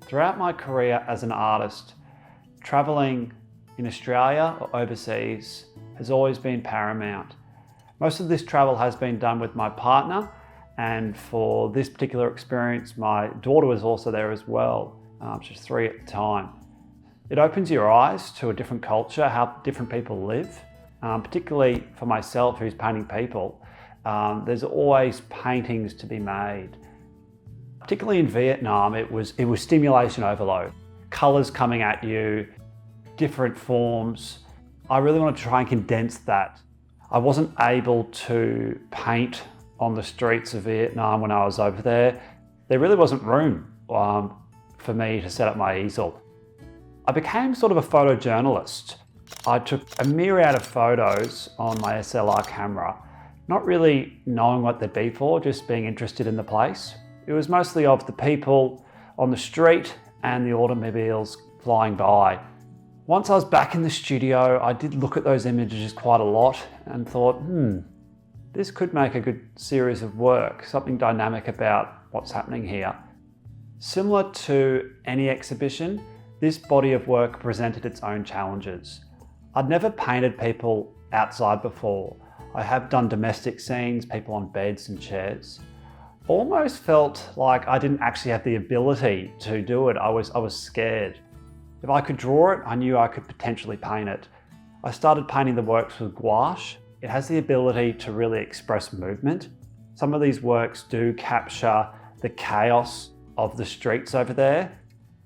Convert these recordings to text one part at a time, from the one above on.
Throughout my career as an artist, travelling in Australia or overseas has always been paramount. Most of this travel has been done with my partner, and for this particular experience, my daughter was also there as well. She was 3 at the time. It opens your eyes to a different culture, how different people live, particularly for myself who's painting people. There's always paintings to be made. Particularly in Vietnam, it was stimulation overload. Colours coming at you, different forms. I really wanted to try and condense that. I wasn't able to paint on the streets of Vietnam when I was over there. There really wasn't room for me to set up my easel. I became sort of a photojournalist. I took a myriad of photos on my SLR camera, not really knowing what they'd be for, just being interested in the place. It was mostly of the people on the street and the automobiles flying by. Once I was back in the studio, I did look at those images quite a lot and thought, this could make a good series of work, something dynamic about what's happening here. Similar to any exhibition, this body of work presented its own challenges. I'd never painted people outside before. I have done domestic scenes, people on beds and chairs. Almost felt like I didn't actually have the ability to do it. I was scared. If I could draw it, I knew I could potentially paint it. I started painting the works with gouache. It has the ability to really express movement. Some of these works do capture the chaos of the streets over there.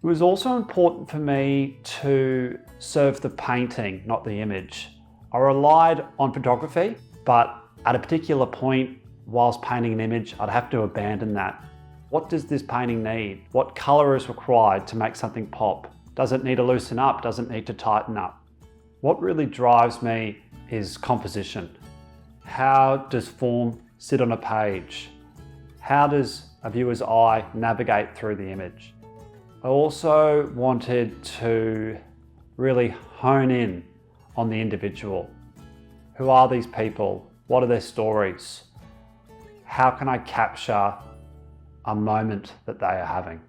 It was also important for me to serve the painting, not the image. I relied on photography, but at a particular point, whilst painting an image, I'd have to abandon that. What does this painting need? What colour is required to make something pop? Does it need to loosen up? Does it need to tighten up? What really drives me is composition. How does form sit on a page? How does a viewer's eye navigate through the image? I also wanted to really hone in on the individual. Who are these people? What are their stories? How can I capture a moment that they are having?